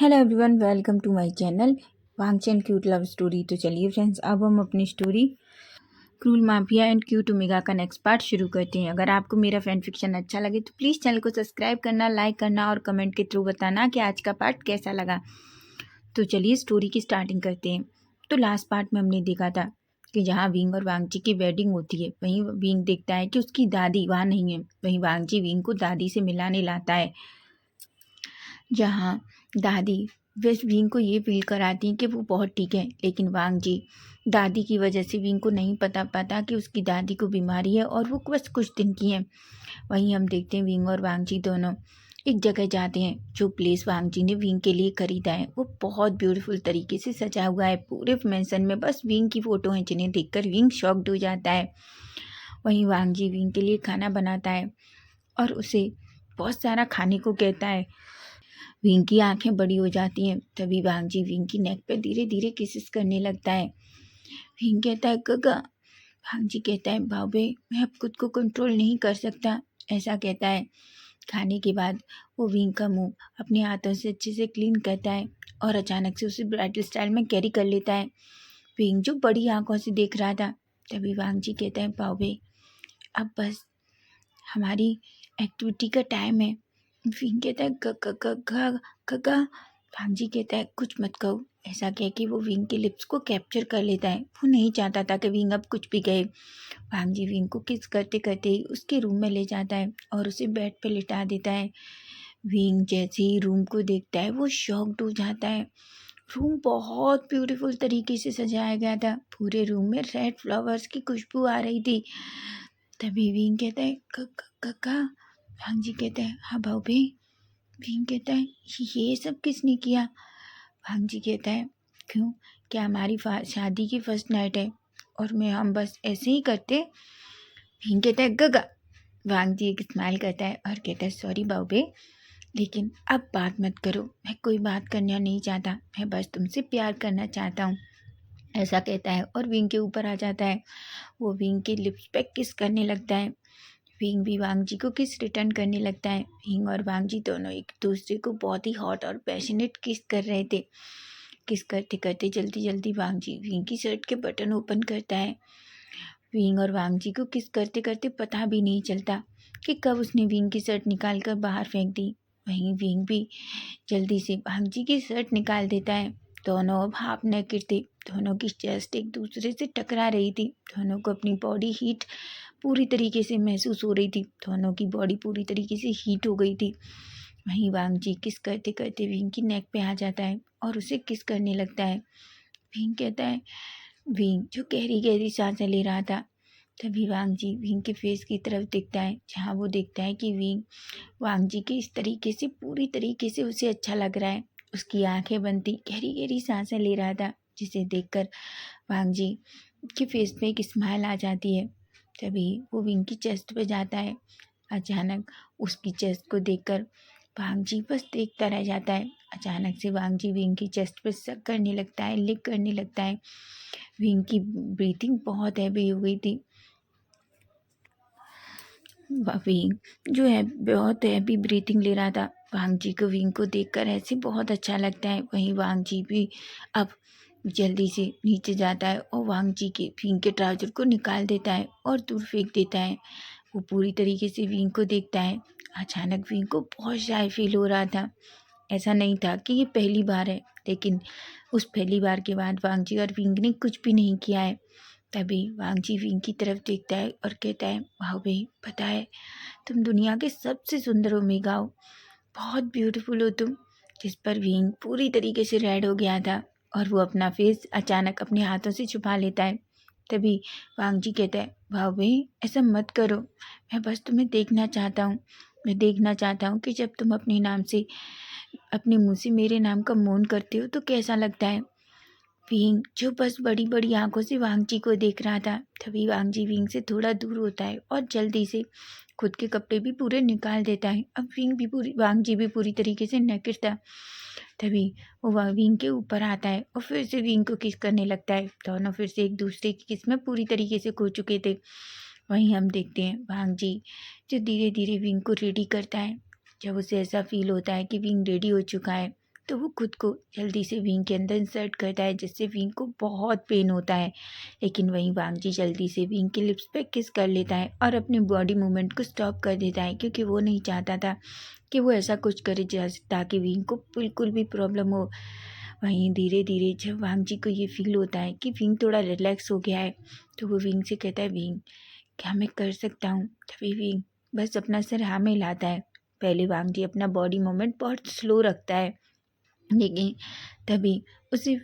Hello everyone, welcome to my channel वांगचन cute love story. तो चलिए फ्रेंड्स, अब हम अपनी story cruel mafia and cute omega का नेक्स्ट पार्ट शुरू करते हैं। अगर आपको मेरा फैन फिक्शन अच्छा लगे तो प्लीज़ चैनल को सब्सक्राइब करना, लाइक करना और कमेंट के थ्रू बताना कि आज का पार्ट कैसा लगा। तो चलिए स्टोरी की स्टार्टिंग करते हैं। तो लास्ट पार्ट में हमने देखा था कि जहाँ विंग और वांगची की वेडिंग होती है, वहीं विंग देखता है कि उसकी दादी वहाँ नहीं है। वहीं वांगची विंग को दादी से मिलाने लाता है, जहाँ दादी वेस्ट विंग को ये फील कराती हैं कि वो बहुत ठीक है, लेकिन वांगजी दादी की वजह से विंग को नहीं पता पाता कि उसकी दादी को बीमारी है और वो बस कुछ दिन की है। वहीं हम देखते हैं विंग और वांगजी दोनों एक जगह जाते हैं। जो प्लेस वांगजी ने विंग के लिए खरीदा है वो बहुत ब्यूटीफुल तरीके से सजा हुआ है। पूरे मेंशन में बस विंग की फ़ोटो हैं, जिन्हें देखकर विंग शॉक्ड हो जाता है। वहीं वांगजी विंग के लिए खाना बनाता है और उसे बहुत सारा खाने को कहता है। विंग की आंखें बड़ी हो जाती हैं। तभी वांगजी विंग की नेक पे धीरे धीरे किसेस करने लगता है। विंग कहता है गगा। वांगजी कहता है बाबे, मैं अब खुद को कंट्रोल नहीं कर सकता, ऐसा कहता है। खाने के बाद वो विंग का मुंह अपने हाथों से अच्छे से क्लीन करता है और अचानक से उसे ब्राइडल स्टाइल में कैरी कर लेता है। विंग जो बड़ी आंखों से देख रहा था, तभी वांगजी कहता है बाबे, अब बस हमारी एक्टिविटी का टाइम है। विंग कहता है गगा। भांजी कहता है कुछ मत कहो, ऐसा कह के वो विंग के लिप्स को कैप्चर कर लेता है। वो नहीं चाहता था कि विंग अब कुछ भी कहे। भांजी विंग को किस करते करते ही उसके रूम में ले जाता है और उसे बेड पे लिटा देता है। विंग जैसे ही रूम को देखता है वो शॉक्ड हो जाता है। रूम बहुत ब्यूटीफुल तरीके से सजाया गया था। पूरे रूम में रेड फ्लावर्स की खुशबू आ रही थी। तभी विंग कहता है कक्का। भांजी कहता है हाँ भाभी। विंग कहता है ये सब किसने किया? भांजी कहता है क्यों, क्या हमारी शादी की फर्स्ट नाइट है और मैं हम बस ऐसे ही करते? विंग कहता है गगा। भांजी एक स्माइल करता है और कहता है सॉरी बाबे, लेकिन अब बात मत करो। मैं कोई बात करना नहीं चाहता, मैं बस तुमसे प्यार करना चाहता हूँ, ऐसा कहता है और विंग के ऊपर आ जाता है। वो विंग के लिप्स पे किस करने लगता है। विंग भी वांगजी को किस रिटर्न करने लगता है। विंग और वांगजी दोनों एक दूसरे को बहुत ही हॉट और पैशनेट किस कर रहे थे। किस करते करते जल्दी जल्दी वांगजी विंग की शर्ट के बटन ओपन करता है। विंग और वांगजी को किस करते करते पता भी नहीं चलता कि कब उसने विंग की शर्ट निकाल कर बाहर फेंक दी। वहीं विंग भी जल्दी से वांगजी की शर्ट निकाल देता है। दोनों अब हाफ नेकेड थे। दोनों की चेस्ट एक दूसरे से टकरा रही थी। दोनों को अपनी बॉडी हीट पूरी तरीके से महसूस हो रही थी। दोनों की बॉडी पूरी तरीके से हीट हो गई थी। वहीं वांगजी किस करते करते विंग की नेक पे आ जाता है और उसे किस करने लगता है। विंग कहता है, विंग जो गहरी गहरी सांसें ले रहा था। तभी वांगजी विंग के फेस की तरफ देखता है, जहाँ वो देखता है कि विंग वांगजी के इस तरीके से पूरी तरीके से उसे अच्छा लग रहा है। उसकी आंखें बंद थी, गहरी गहरी सांसें ले रहा था, जिसे देखकर वांगजी के फेस पे एक स्माइल आ जाती है। तभी वो विंग की चेस्ट पे जाता है। अचानक उसकी चेस्ट को देखकर वांगजी बस देखता रह जाता है। अचानक से वांगजी विंग की चेस्ट पे सक करने लगता है, लिक करने लगता है। विंग की ब्रीथिंग बहुत हैवी हो गई थी। विंग जो है बहुत हैवी ब्रीथिंग ले रहा था। वांगजी को विंग को देखकर ऐसे बहुत अच्छा लगता है। वहीं वांगजी भी अब जल्दी से नीचे जाता है और वांगजी के विंग के ट्राउजर को निकाल देता है और दूर फेंक देता है। वो पूरी तरीके से विंग को देखता है। अचानक विंग को बहुत शाय फील हो रहा था। ऐसा नहीं था कि ये पहली बार है, लेकिन उस पहली बार के बाद वांगजी और विंग ने कुछ भी नहीं किया है। तभी वांगजी विंग की तरफ देखता है और कहता है भाई, पता है तुम दुनिया के सबसे सुंदर ओमेगा हो, बहुत ब्यूटीफुल हो तुम। जिस पर विंग पूरी तरीके से रेड हो गया था और वो अपना फेस अचानक अपने हाथों से छुपा लेता है। तभी वांगजी कहता है भाई, ऐसा मत करो, मैं बस तुम्हें देखना चाहता हूँ। मैं देखना चाहता हूँ कि जब तुम अपने नाम से, अपने मुंह से मेरे नाम का मौन करते हो तो कैसा लगता है। विंग जो बस बड़ी बड़ी आंखों से वांगजी को देख रहा था। तभी वांगजी विंग से थोड़ा दूर होता है और जल्दी से खुद के कपड़े भी पूरे निकाल देता है। अब वांगजी भी पूरी तरीके से नेकेड था। तभी वो विंग के ऊपर आता है और फिर से विंग को किस करने लगता है। दोनों फिर से एक दूसरे की किस में पूरी तरीके से खो चुके थे। वहीं हम देखते हैं वांगजी जो धीरे धीरे विंग को रेडी करता है। जब उसे ऐसा फील होता है कि विंग रेडी हो चुका है, तो वो खुद को जल्दी से विंग के अंदर इंसर्ट करता है, जिससे विंग को बहुत पेन होता है। लेकिन वहीं वांग जी जल्दी से विंग के लिप्स पे किस कर लेता है और अपने बॉडी मूवमेंट को स्टॉप कर देता है, क्योंकि वो नहीं चाहता था कि वो ऐसा कुछ करे ताकि विंग को बिल्कुल भी प्रॉब्लम हो। वहीं धीरे धीरे जब वांग जी को ये फील होता है कि विंग थोड़ा रिलैक्स हो गया है, तो वो विंग से कहता है, विंग क्या मैं कर सकता हूँ? तभी विंग बस अपना सिर हाँ में हिलाता है। पहले वांग जी अपना बॉडी मूवमेंट बहुत स्लो रखता है, लेकिन तभी उसे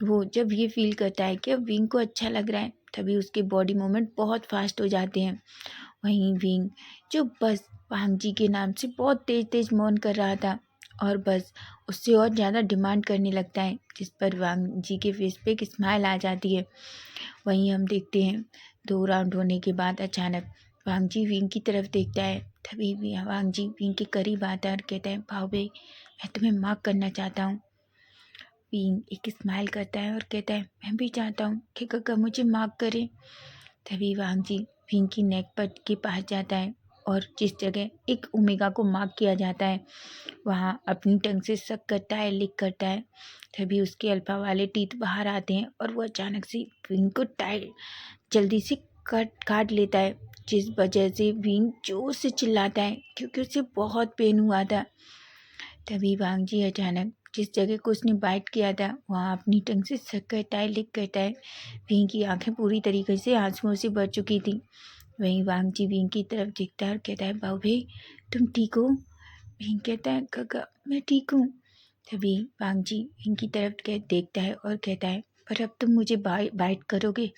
वो जब ये फील करता है कि अब विंग को अच्छा लग रहा है, तभी उसके बॉडी मूवमेंट बहुत फास्ट हो जाते हैं। वहीं विंग जो बस वांग जी के नाम से बहुत तेज तेज मौन कर रहा था और बस उससे और ज़्यादा डिमांड करने लगता है, जिस पर वांग जी के फेस पे एक स्माइल आ जाती है। वहीं हम देखते हैं 2 राउंड होने के बाद अचानक वांग जी विंग की तरफ देखता है। तभी भी वांग जी विंग के करीब आता है और कहता है, भाऊ भाई मैं तुम्हें माफ़ करना चाहता हूँ। विंग एक स्माइल करता है और कहता है, मैं भी चाहता हूँ कि गग्गा मुझे माफ़ करे। तभी वांग जी विंग की नेक पर के पास जाता है और जिस जगह एक ओमेगा को मार्क किया जाता है वहाँ अपनी टंग से सक करता है, लिक करता है। तभी उसके अल्फा वाले टीथ बाहर आते हैं और वो अचानक से विंग को टाइट जल्दी से काट लेता है, जिस वजह से विंग जोर से चिल्लाता है क्योंकि उसे बहुत पेन हुआ था। तभी वांग जी अचानक जिस जगह को उसने बाइट किया था वहाँ अपनी टंग से सक करता है, लिक करता है। विंग की आंखें पूरी तरीके से आंसुओं से भर चुकी थी। वहीं वांग जी विंग की तरफ देखता है और कहता है, बाऊ भाई तुम ठीक हो? विंग कहता है, काका मैं ठीक हूँ। तभी वांग जी विंग की तरफ देखता है और कहता है, पर अब तुम मुझे बाइट करोगे?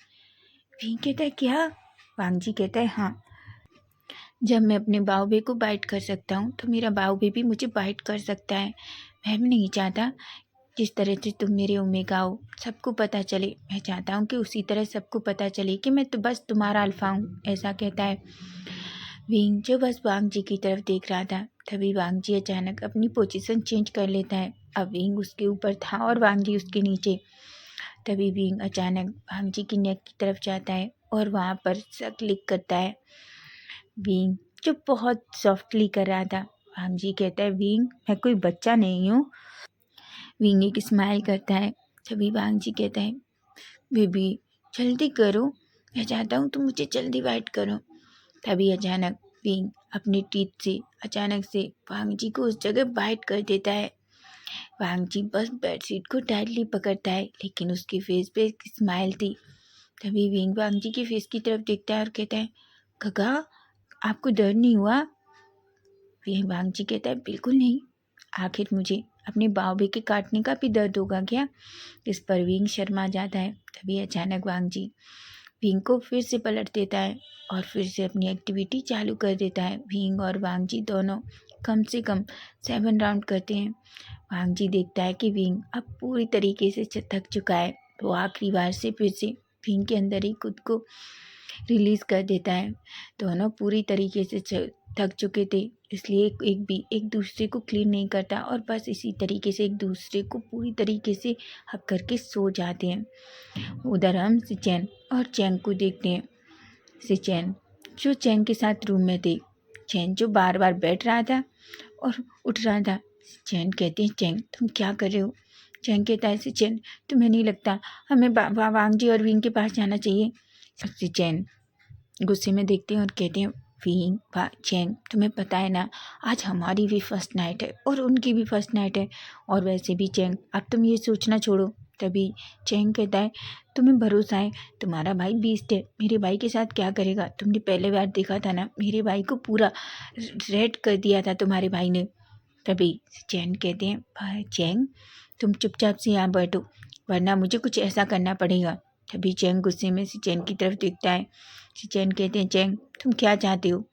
विंग कहता है, क्या? वांग जी कहता है, हाँ, जब मैं अपने बाऊ को बाइट कर सकता हूँ तो मेरा बाऊ भी मुझे बाइट कर सकता है। मैं भी नहीं चाहता जिस तरह से तुम मेरे ओमेगा हो सबको पता चले, मैं चाहता हूँ कि उसी तरह सबको पता चले कि मैं तो बस तुम्हारा अल्फा हूँ, ऐसा कहता है। विंग जो बस वांग जी की तरफ देख रहा था, तभी वांग जी अचानक अपनी पोजीशन चेंज कर लेता है। अब विंग उसके ऊपर था और वांग जी उसके नीचे। तभी विंग अचानक वांग जी की नेक की तरफ जाता है और वहाँ पर क्लिक करता है। विंग जो बहुत सॉफ्टली कर रहा था, वांग जी कहता है, विंग मैं कोई बच्चा नहीं हूँ। विंग एक स्माइल करता है। तभी वांग जी कहता है, बेबी जल्दी करो, मैं चाहता हूँ तुम मुझे जल्दी बाइट करो। तभी अचानक विंग अपने टीथ से अचानक से वांग जी को उस जगह बाइट कर देता है। वांग जी बस बेडशीट को टाइटली पकड़ता है, लेकिन उसके फेस पे एक स्माइल थी। तभी विंग वांग जी के फेस की तरफ देखता है और कहता है, गगा आपको डर नहीं हुआ? वांग जी कहता है, बिल्कुल नहीं, आखिर मुझे अपने बाव के काटने का भी दर्द होगा क्या? इस पर विंग शर्मा जाता है। तभी अचानक वांग जी विंग को फिर से पलट देता है और फिर से अपनी एक्टिविटी चालू कर देता है। विंग और वांग जी दोनों कम से कम 7 राउंड करते हैं। वांग जी देखता है कि विंग अब पूरी तरीके से थक चुका है, तो आखिरी बार से फिर से विंग के अंदर ही खुद को रिलीज़ कर देता है। दोनों पूरी तरीके से थक चुके थे, इसलिए एक भी एक दूसरे को क्लीन नहीं करता और बस इसी तरीके से एक दूसरे को पूरी तरीके से हक करके सो जाते हैं। उधर हम सिचेन और चैंग को देखते हैं। सिचेन जो चैंग के साथ रूम में थे, चैंग जो बार बार बैठ रहा था और उठ रहा था। चैंग कहते हैं, चैंग तुम क्या कर रहे हो? चैंग कहता है, सिचेन तुम्हें नहीं लगता हमें वांग जी और विंग के पास जाना चाहिए? सिचेन गुस्से में देखते हैं और कहते हैं, विंग चैंग तुम्हें पता है ना, आज हमारी भी फर्स्ट नाइट है और उनकी भी फर्स्ट नाइट है, और वैसे भी चैंग अब तुम ये सोचना छोड़ो। तभी चैंग कहता है, तुम्हें भरोसा है, तुम्हारा भाई बीस्ट है, मेरे भाई के साथ क्या करेगा? तुमने पहले बार देखा था ना, मेरे भाई को पूरा रेड कर दिया था तुम्हारे भाई ने। तभी चैंग कहते हैं, भाई चैंग तुम चुपचाप से यहाँ बैठो, वरना मुझे कुछ ऐसा करना पड़ेगा। तभी चैंग गुस्से में चैंग की तरफ देखता है। चैंग कहते हैं, चैंग तुम क्या चाहते हो?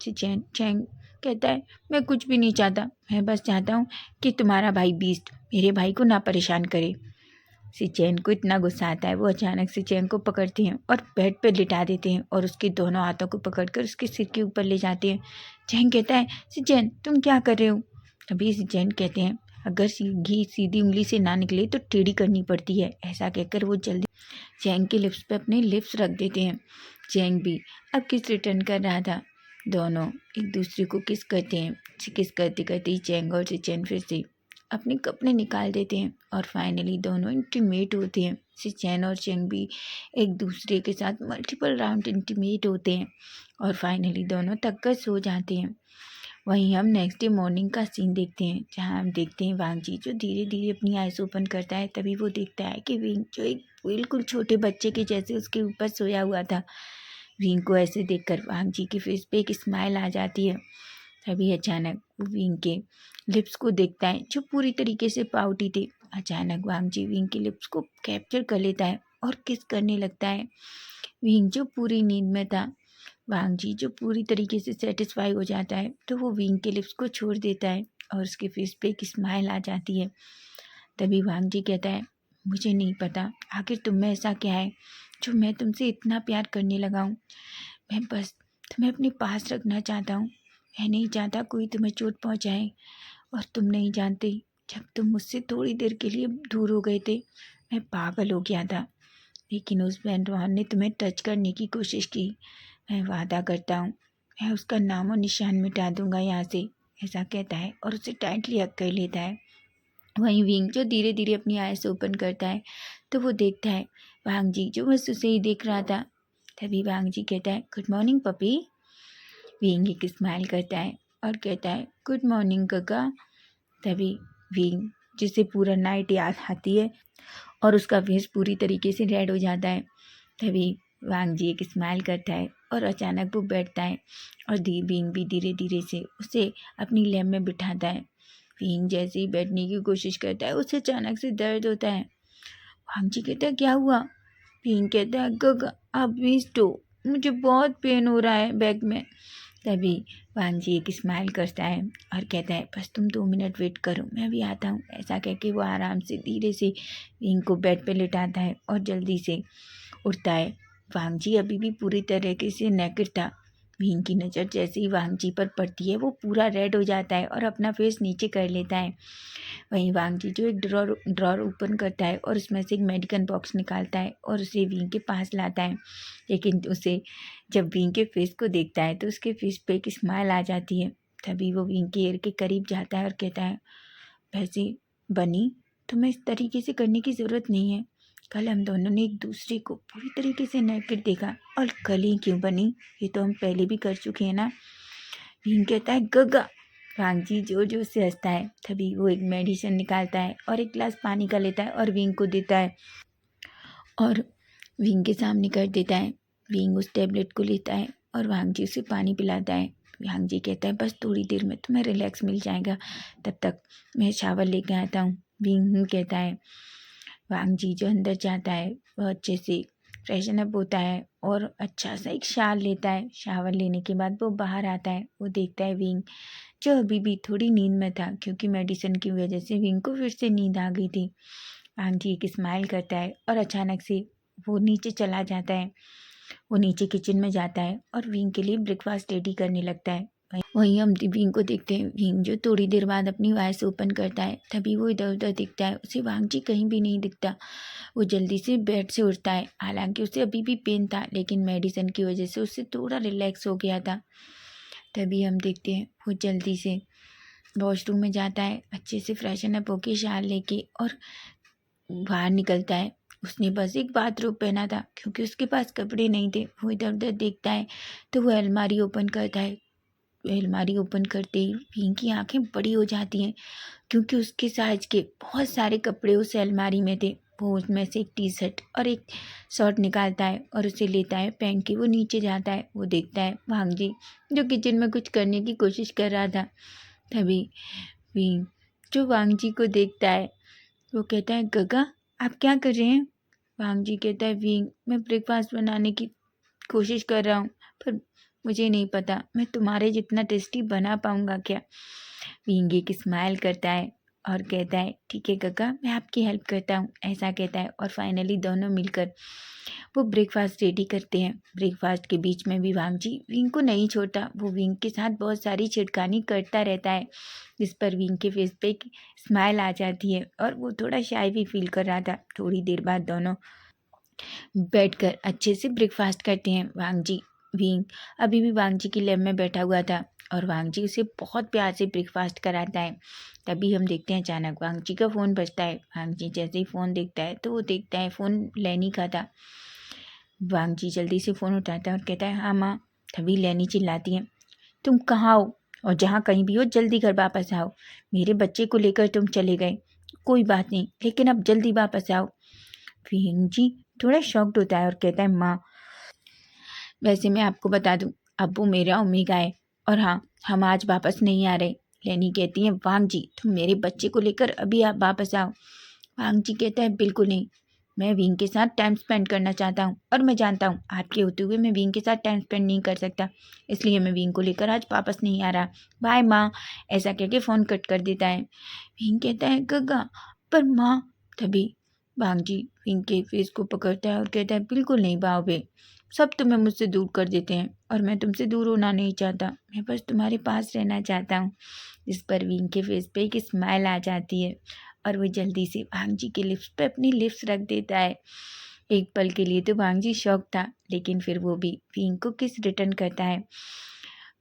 चैंग कहता है, मैं कुछ भी नहीं चाहता, मैं बस चाहता हूँ कि तुम्हारा भाई बीस्ट मेरे भाई को ना परेशान करे। चैंग को इतना गुस्सा आता है, वो अचानक से चैंग को पकड़ते हैं और बेड पर लिटा देते हैं और उसके दोनों हाथों को पकड़कर उसके सिर के ऊपर ले जाते हैं। चैंग कहता है, चैंग तुम क्या कर रहे हो? तभी चैंग कहते हैं, अगर घी सीधी उंगली से ना निकले तो टेढ़ी करनी पड़ती है। ऐसा कहकर वो जल्दी चैंग के लिप्स पे अपने लिप्स रख देते हैं। चैंग भी अब किस रिटर्न कर रहा था। दोनों एक दूसरे को किस करते हैं। किस करते करते ही चैंग और चैन फिर से अपने कपड़े निकाल देते हैं और फाइनली दोनों इंटीमेट होते हैं। चैन और चेंग भी एक दूसरे के साथ मल्टीपल राउंड इंटीमेट होते हैं और फाइनली दोनों तक कर सो जाते हैं। वहीं हम नेक्स्ट डे मॉर्निंग का सीन देखते हैं, जहां हम देखते हैं वांग जी जो धीरे धीरे अपनी आइज ओपन करता है। तभी वो देखता है कि विंग जो एक बिल्कुल छोटे बच्चे के जैसे उसके ऊपर सोया हुआ था। विंग को ऐसे देखकर वांग जी के फेस पे एक स्माइल आ जाती है। तभी अचानक वो विंग के लिप्स को देखता है जो पूरी तरीके से पाउटी थे। अचानक वांग जी विंग के लिप्स को कैप्चर कर लेता है और किस करने लगता है। विंग जो पूरी नींद में था, वांग जी जो पूरी तरीके से सेटिस्फाई हो जाता है, तो वो विंग के लिप्स को छोड़ देता है और उसके फेस पे एक स्माइल आ जाती है। तभी वांग जी कहता है, मुझे नहीं पता आखिर तुम में ऐसा क्या है जो मैं तुमसे इतना प्यार करने लगा हूँ। मैं बस तुम्हें अपने पास रखना चाहता हूँ। मैं नहीं चाहता कोई तुम्हें चोट पहुँचाए। और तुम नहीं जानते, जब तुम मुझसे थोड़ी देर के लिए दूर हो गए थे, मैं पागल हो गया था। लेकिन उस बैंडवान ने तुम्हें टच करने की कोशिश की। मैं वादा करता हूँ, मैं उसका नामो निशान मिटा दूंगा यहाँ से। ऐसा कहता है और उसे टाइटली हग कर लेता है। वहीं विंग जो धीरे धीरे अपनी आइज ओपन करता है, तो वो देखता है वांग जी जो बस उसे ही देख रहा था। तभी वांग जी कहता है, गुड मॉर्निंग पपी। विंग एक स्माइल करता है और कहता है, गुड मॉर्निंग काका। तभी विंग जिसे पूरा नाइट याद आती है और उसका फेस पूरी तरीके से रेड हो जाता है। तभी वांग जी एक स्माइल करता है और अचानक वो बैठता है और विंग भी धीरे धीरे से उसे अपनी लैब में बिठाता है। विंग जैसे ही बैठने की कोशिश करता है, उसे अचानक से दर्द होता है। वांग जी कहता है, क्या हुआ? विंग कहता है, गगा आप बेस्ट हो, मुझे बहुत पेन हो रहा है बैक में। तभी वांग जी एक स्माइल करता है और कहता है, बस तुम 2 मिनट वेट करो, मैं अभी आता हूँ। ऐसा कह के वो आराम से धीरे से विंग को बेड पे लिटाता है और जल्दी से उठता है। वांग जी अभी भी पूरी तरीके से नेकेड था। विंग की नज़र जैसे ही वांग जी पर पड़ती है, वो पूरा रेड हो जाता है और अपना फेस नीचे कर लेता है। वहीं वांग जी जो एक ड्रॉर ओपन करता है और उसमें से एक मेडिकल बॉक्स निकालता है और उसे विंग के पास लाता है। लेकिन उसे जब विंग के फेस को देखता है, तो उसके फेस पे एक स्माइल आ जाती है। तभी वो विंग के ईयर के करीब जाता है और कहता है, वैसे बनी, तुम्हें इस तरीके से करने की ज़रूरत नहीं है। कल हम दोनों ने एक दूसरे को पूरी तरीके से नेकेड देखा, और कल ही क्यों बनी, ये तो हम पहले भी कर चुके हैं ना। भीम कहता है, गगा। वांग जी जोर जोर से हंसता है। तभी वो एक मेडिसिन निकालता है और एक गिलास पानी का लेता है और विंग को देता है और विंग के सामने कर देता है। विंग उस टेबलेट को लेता है और वांग जी उसे पानी पिलाता है। वांग जी कहता है, बस थोड़ी देर में तुम्हें रिलैक्स मिल जाएगा, तब तक मैं शावर लेके आता हूँ। विंग कहता है। वांग जी जो अंदर जाता है, वो अच्छे से फ्रेशन अप होता है और अच्छा सा एक शावर लेता है। शावर लेने के बाद वो बाहर आता है। वो देखता है विंग जो अभी भी थोड़ी नींद में था, क्योंकि मेडिसिन की वजह से विंग को फिर से नींद आ गई थी। वांग जी एक स्माइल करता है और अचानक से वो नीचे चला जाता है। वो नीचे किचन में जाता है और विंग के लिए ब्रेकफास्ट रेडी करने लगता है। वहीं हम विंग को देखते हैं। विंग जो थोड़ी देर बाद अपनी आइज ओपन करता है, तभी वो इधर उधर दिखता है। उसे वांग जी कहीं भी नहीं दिखता। वो जल्दी से बेड से उठता है। हालांकि उसे अभी भी पेन था, लेकिन मेडिसिन की वजह से उससे थोड़ा रिलैक्स हो गया था। तभी हम देखते हैं वो जल्दी से वॉशरूम में जाता है, अच्छे से फ्रेशन अप होके शाल लेके और बाहर निकलता है। उसने बस एक बाथरोब पहना था, क्योंकि उसके पास कपड़े नहीं थे। वो इधर उधर देखता है तो वो अलमारी ओपन करता है। अलमारी ओपन करते ही विंग की आंखें बड़ी हो जाती हैं, क्योंकि उसके साइज के बहुत सारे कपड़े उस अलमारी में थे। वो उसमें से एक टी शर्ट और एक शर्ट निकालता है और उसे लेता है, पहन के वो नीचे जाता है। वो देखता है वांग जी जो किचन में कुछ करने की कोशिश कर रहा था। तभी विंग जो वांग जी को देखता है, वो कहता है, गगा आप क्या कर रहे हैं? वांग जी कहता है, विंग मैं ब्रेकफास्ट बनाने की कोशिश कर रहा हूँ, पर मुझे नहीं पता मैं तुम्हारे जितना टेस्टी बना पाऊँगा क्या। विंग एक स्माइल करता है और कहता है, ठीक है काका, मैं आपकी हेल्प करता हूँ। ऐसा कहता है और फाइनली दोनों मिलकर वो ब्रेकफास्ट रेडी करते हैं। ब्रेकफास्ट के बीच में भी वांग जी विंग को नहीं छोड़ता। वो विंग के साथ बहुत सारी छिड़कानी करता रहता है, जिस पर विंग के फेस पे एक स्माइल आ जाती है और वो थोड़ा शाय भी फील कर रहा था। थोड़ी देर बाद दोनों बैठकर अच्छे से ब्रेकफास्ट करते हैं। वांग जी विंग अभी भी वांग जी की लैब में बैठा हुआ था और वांग जी उसे बहुत प्यार से ब्रेकफास्ट कराता है। तभी हम देखते हैं अचानक वांग जी का फ़ोन बजता है। वांग जी जैसे ही फ़ोन देखता है तो वो देखता है फ़ोन लेनी का था। वांग जी जल्दी से फ़ोन उठाता है और कहता है हाँ माँ। तभी लेनी चिल्लाती है, तुम कहाँ हो? और जहाँ कहीं भी हो जल्दी घर वापस आओ। मेरे बच्चे को लेकर तुम चले गए। कोई बात नहीं, लेकिन अब जल्दी वापस आओ। वांग जी थोड़ा शॉक्ड होता है और कहता है माँ, वैसे मैं आपको बता दूं, अब वो मेरा ओमेगा है और हाँ, हम आज वापस नहीं आ रहे। लेनी कहती है वांग जी तुम मेरे बच्चे को लेकर अभी आप वापस आओ। वांग जी कहता है बिल्कुल नहीं, मैं विंग के साथ टाइम स्पेंड करना चाहता हूँ और मैं जानता हूँ आपके होते हुए मैं विंग के साथ टाइम स्पेंड नहीं कर सकता, इसलिए मैं विंग को लेकर आज वापस नहीं आ रहा। बाय माँ। ऐसा कह के फ़ोन कट कर देता है। विंग कहता है गग्गा, पर माँ। तभी वांग जी विंग के फेस को पकड़ता है और कहता है बिल्कुल नहीं बाओबे, सब तुम्हें मुझसे दूर कर देते हैं और मैं तुमसे दूर होना नहीं चाहता, मैं बस तुम्हारे पास रहना चाहता हूँ। इस पर विंग के फेस पे एक स्माइल आ जाती है और वो जल्दी से वांग जी के लिप्स पे अपनी लिप्स रख देता है। एक पल के लिए तो वांग जी शॉक था, लेकिन फिर वो भी विंग को किस रिटर्न करता है।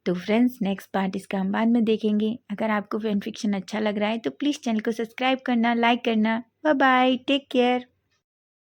तो फ्रेंड्स नेक्स्ट पार्ट इसका हम बाद में देखेंगे। अगर आपको फैन फिक्शन अच्छा लग रहा है तो प्लीज़ चैनल को सब्सक्राइब करना, लाइक करना। Bye bye, take care.